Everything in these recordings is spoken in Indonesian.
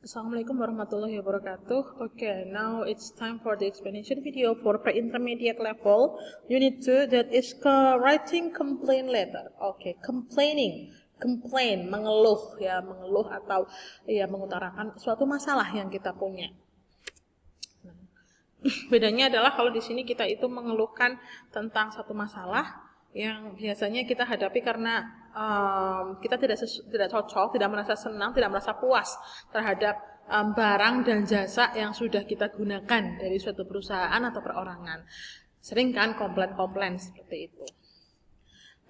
Assalamualaikum warahmatullahi wabarakatuh. Okay, now it's time for the explanation video for pre-intermediate level unit 2, that is writing complaint letter. Okay, complain, mengeluh ya, mengeluh atau ya mengutarakan suatu masalah yang kita punya. Bedanya adalah kalau di sini kita itu mengeluhkan tentang satu masalah yang biasanya kita hadapi karena kita tidak cocok, tidak merasa senang, tidak merasa puas terhadap barang dan jasa yang sudah kita gunakan dari suatu perusahaan atau perorangan. Sering kan komplain seperti itu.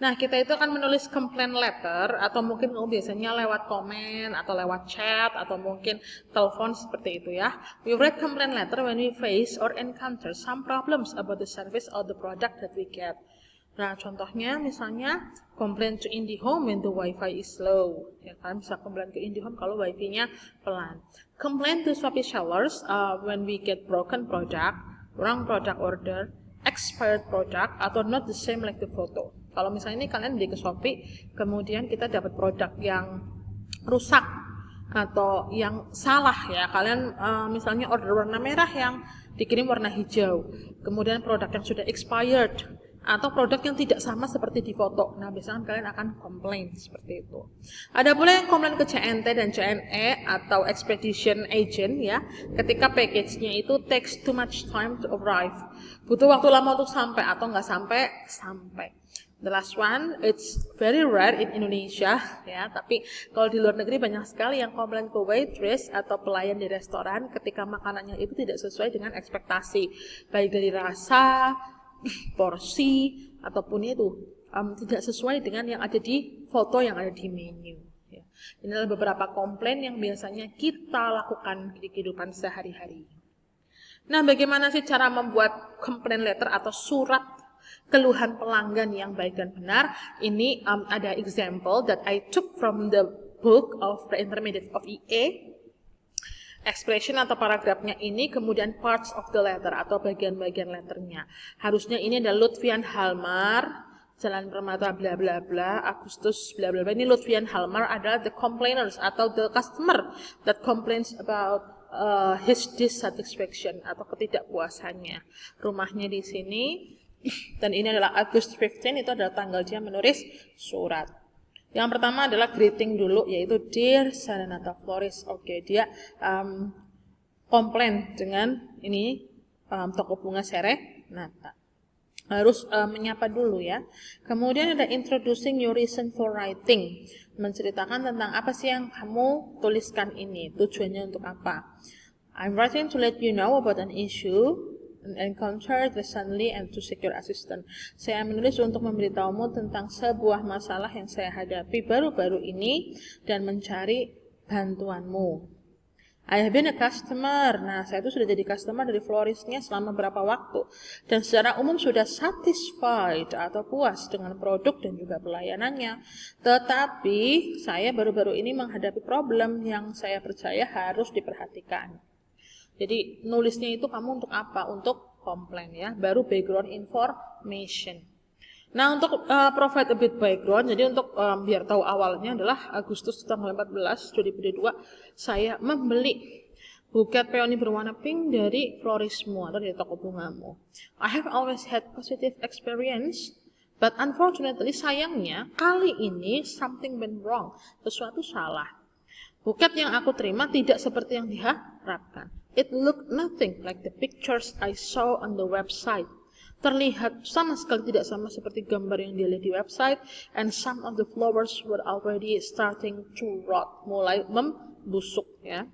Nah, kita itu akan menulis complaint letter atau mungkin biasanya lewat komen atau lewat chat atau mungkin telepon seperti itu ya. We write complaint letter when we face or encounter some problems about the service or the product that we get. Nah, contohnya misalnya komplain to IndiHome when the Wi-Fi is slow. Ya kan, bisa komplain ke IndiHome kalau Wi-Fi-nya pelan. Complain to Shopee sellers when we get broken product, wrong product order, expired product, atau not the same like the photo. Kalau misalnya ini kalian beli ke Shopee, kemudian kita dapat produk yang rusak atau yang salah ya. Kalian misalnya order warna merah yang dikirim warna hijau. Kemudian produk yang sudah expired atau produk yang tidak sama seperti di foto. Nah, biasanya kalian akan komplain seperti itu. Ada pula yang komplain ke CNT dan CNE atau expedition agent ya, ketika package-nya itu takes too much time to arrive. Butuh waktu lama untuk sampai atau nggak sampai. The last one, it's very rare in Indonesia ya, tapi kalau di luar negeri banyak sekali yang komplain ke waitress atau pelayan di restoran ketika makanannya itu tidak sesuai dengan ekspektasi, baik dari rasa, porsi, ataupun itu tidak sesuai dengan yang ada di foto yang ada di menu ya. Ini adalah beberapa komplain yang biasanya kita lakukan di kehidupan sehari-hari. Nah, bagaimana sih cara membuat complaint letter atau surat keluhan pelanggan yang baik dan benar? Ini ada example that I took from the book of pre-intermediate of EA. Expression atau paragrafnya ini, kemudian parts of the letter atau bagian-bagian letternya. Harusnya ini ada Lutfian Halmar, Jalan Permata bla bla bla, Agustus bla bla bla. Ini Lutfian Halmar adalah the complainers atau the customer that complains about his dissatisfaction atau ketidakpuasannya. Rumahnya di sini. Dan ini adalah August 15, itu adalah tanggal dia menulis surat. Yang pertama adalah greeting dulu, yaitu Dear Serenata Florist. Oke, dia komplain dengan ini toko bunga Serenata. Harus menyapa dulu ya. Kemudian ada introducing your reason for writing, menceritakan tentang apa sih yang kamu tuliskan ini, tujuannya untuk apa. I'm writing to let you know about an issue encountered recently and to secure assistance. Saya menulis untuk memberitahumu tentang sebuah masalah yang saya hadapi baru-baru ini dan mencari bantuanmu. I have been a customer. Nah, saya itu sudah jadi customer dari floristnya selama beberapa waktu dan secara umum sudah satisfied atau puas dengan produk dan juga pelayanannya. Tetapi saya baru-baru ini menghadapi problem yang saya percaya harus diperhatikan. Jadi nulisnya itu kamu untuk apa? Untuk komplain ya. Baru background information. Nah, untuk provide a bit background, jadi untuk biar tahu awalnya adalah Agustus tanggal 14, 2022, saya membeli buket peony berwarna pink dari florismu atau dari toko bungamu. I have always had positive experience, but unfortunately, sayangnya kali ini something went wrong. Sesuatu salah. Buket yang aku terima tidak seperti yang diharapkan. It looked nothing like the pictures I saw on the website. Terlihat sama sekali tidak sama seperti gambar yang dilihat di website, and some of the flowers were already starting to rot, mulai membusuk ya.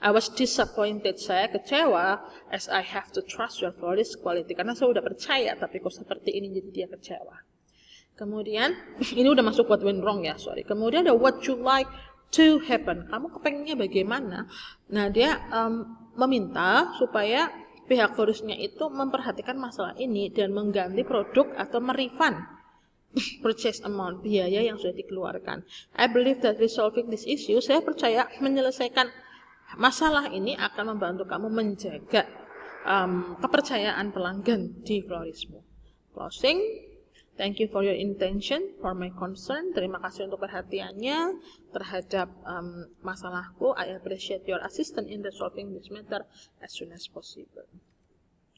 I was disappointed, saya kecewa, as I have to trust your florist quality, karena saya udah percaya tapi kok seperti ini jadi dia kecewa. Kemudian ini udah masuk what went wrong ya, sorry. Kemudian ada what you like to happen. Kamu kepengennya bagaimana? Nah, dia meminta supaya pihak floristnya itu memperhatikan masalah ini dan mengganti produk atau merefund purchase amount, biaya yang sudah dikeluarkan. I believe that resolving this issue, saya percaya menyelesaikan masalah ini akan membantu kamu menjaga kepercayaan pelanggan di florismu. Closing. Thank you for your intention, for my concern. Terima kasih untuk perhatiannya terhadap masalahku. I appreciate your assistance in resolving this matter as soon as possible.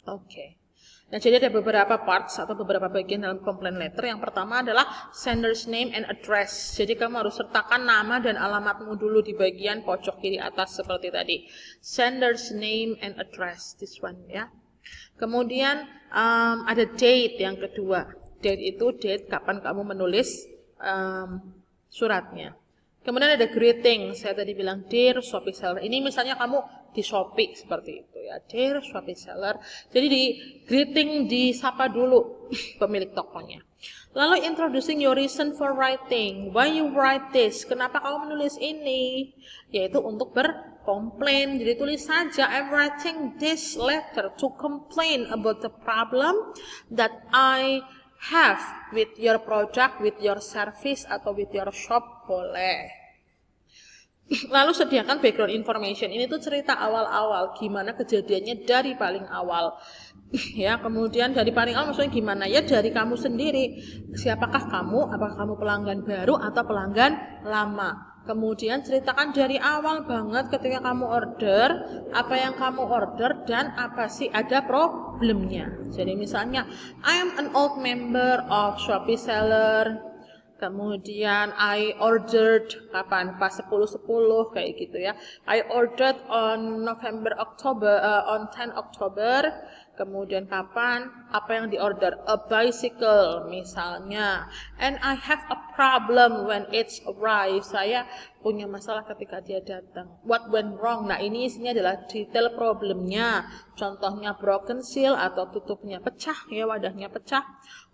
Oke. Nah, jadi ada beberapa parts atau beberapa bagian dalam complaint letter. Yang pertama adalah sender's name and address. Jadi kamu harus sertakan nama dan alamatmu dulu di bagian pojok kiri atas seperti tadi. Sender's name and address, this one ya. Kemudian ada date yang kedua. Date itu date kapan kamu menulis suratnya. Kemudian ada greeting, saya tadi bilang dear Shopee seller. Ini misalnya kamu di Shopee seperti itu ya, dear Shopee seller. Jadi di greeting disapa dulu pemilik tokonya. Lalu introducing your reason for writing. Why you write this? Kenapa kamu menulis ini? Yaitu untuk berkomplain. Jadi tulis saja, I'm writing this letter to complain about the problem that I have with your product, with your service, atau with your shop, boleh. Lalu sediakan background information. Ini tuh cerita awal-awal, gimana kejadiannya dari paling awal. Ya, kemudian dari paling awal maksudnya gimana? Ya dari kamu sendiri. Siapakah kamu? Apakah kamu pelanggan baru atau pelanggan lama? Kemudian ceritakan dari awal banget ketika kamu order, apa yang kamu order dan apa sih ada problemnya. Jadi misalnya, I am an old member of Shopee seller. Kemudian I ordered kapan? Pas 10-10 kayak gitu ya. I ordered on on 10 October. Kemudian kapan? Apa yang diorder? A bicycle misalnya. And I have a problem when it's arrives. Saya punya masalah ketika dia datang. What went wrong? Nah, ini isinya adalah detail problemnya. Contohnya broken seal atau tutupnya pecah ya, wadahnya pecah.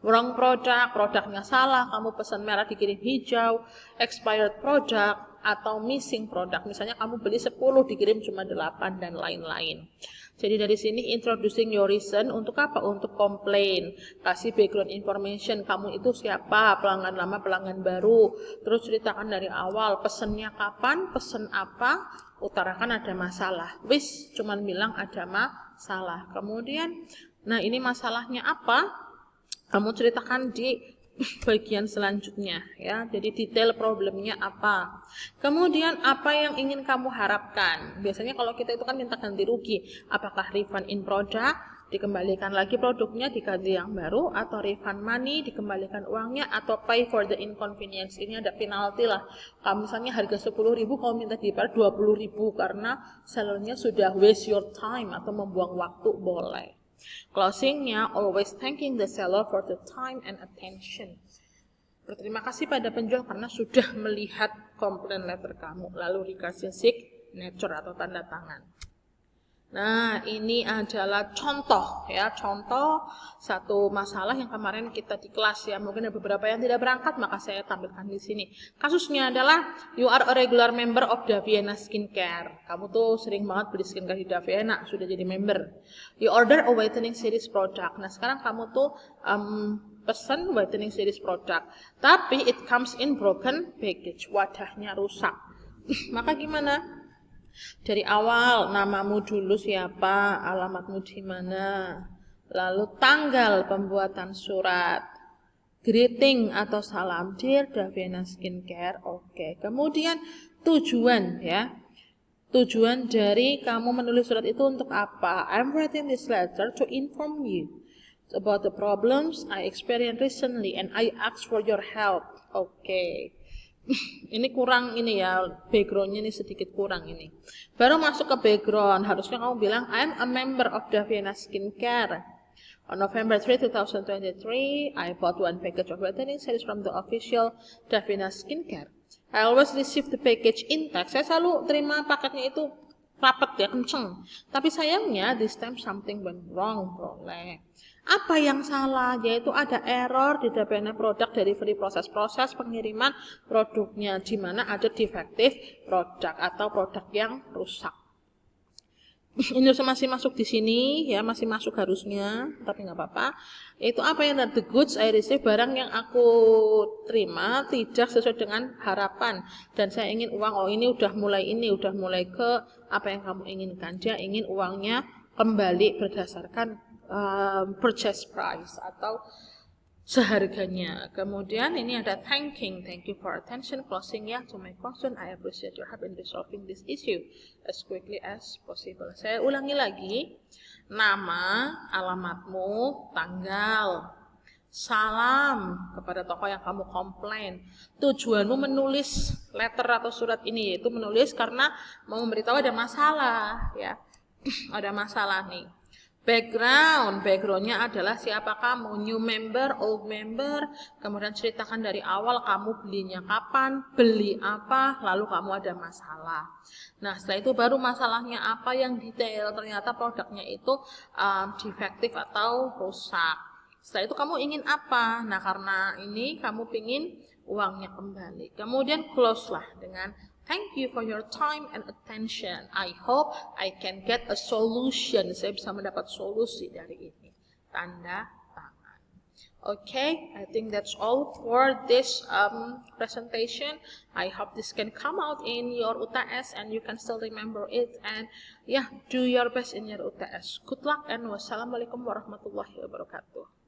Wrong product, produknya salah, kamu pesan merah dikirim hijau, expired product atau missing product. Misalnya kamu beli 10 dikirim cuma 8 dan lain-lain. Jadi dari sini introducing your reason untuk apa? Untuk komplain. Kasih background information, kamu itu siapa, pelanggan lama, pelanggan baru. Terus ceritakan dari awal, pesennya kapan, pesen apa, utarakan ada masalah. Wis cuman bilang ada masalah. Kemudian, nah ini masalahnya apa? Kamu ceritakan di bagian selanjutnya ya. Jadi detail problemnya apa. Kemudian apa yang ingin kamu harapkan. Biasanya kalau kita itu kan minta ganti rugi. Apakah refund in product, dikembalikan lagi produknya diganti yang baru, atau refund money, dikembalikan uangnya, atau pay for the inconvenience. Ini ada penalti lah. Kalau misalnya harga 10.000 kamu minta dibayar 20.000 karena sellernya sudah waste your time atau membuang waktu, boleh. Closingnya, always thanking the seller for the time and attention. Berterima kasih pada penjual karena sudah melihat complaint letter kamu. Lalu dikasih signature atau tanda tangan. Nah, ini adalah contoh ya, contoh satu masalah yang kemarin kita di kelas ya. Mungkin ada beberapa yang tidak berangkat, maka saya tampilkan di sini. Kasusnya adalah you are a regular member of Daviena Skincare. Kamu tuh sering banget beli skincare di Daviena, sudah jadi member. You order a whitening series product. Nah, sekarang kamu tuh pesan whitening series product, tapi it comes in broken package, wadahnya rusak. Maka gimana? Dari awal namamu dulu siapa, alamatmu di mana, lalu tanggal pembuatan surat, greeting atau salam, dear Daviena Skincare, oke. Kemudian tujuan ya, tujuan dari kamu menulis surat itu untuk apa? I'm writing this letter to inform you about the problems I experienced recently and I ask for your help, oke. Ini kurang ini ya, backgroundnya ini sedikit kurang ini. Baru masuk ke background, harusnya kamu bilang I'm a member of Daviena Skincare. On November 3, 2023, I bought one package of whitening series from the official Daviena Skincare. I always receive the package intact. Saya selalu terima paketnya itu rapat ya, kenceng. Tapi sayangnya this time something went wrong, boleh. Apa yang salah? Yaitu ada error di Daviena produk delivery proses pengiriman produknya, di mana ada defective produk atau produk yang rusak. Ini masih masuk di sini ya, masih masuk harusnya, tapi nggak apa-apa. Itu apa yang the goods I receive, barang yang aku terima tidak sesuai dengan harapan dan saya ingin uang. Oh, ini udah mulai ke apa yang kamu inginkan. Dia ingin uangnya kembali berdasarkan purchase price atau seharganya. Kemudian ini ada thanking, thank you for attention, closing ya, to my concern, I appreciate your help in resolving this issue as quickly as possible. Saya ulangi lagi, nama, alamatmu, tanggal, salam kepada tokoh yang kamu komplain. Tujuanmu menulis letter atau surat ini yaitu menulis karena mau memberitahu ada masalah ya. Ada masalah nih. Backgroundnya adalah siapa kamu, new member, old member, kemudian ceritakan dari awal kamu belinya kapan, beli apa, lalu kamu ada masalah. Nah setelah itu baru masalahnya apa yang detail, ternyata produknya itu defektif atau rusak. Setelah itu kamu ingin apa, nah karena ini kamu ingin uangnya kembali. Kemudian close lah dengan thank you for your time and attention. I hope I can get a solution. Saya bisa mendapat solusi dari ini. Tanda tangan. Okay, I think that's all for this presentation. I hope this can come out in your UTS and you can still remember it. And yeah, do your best in your UTS. Good luck and wassalamualaikum warahmatullahi wabarakatuh.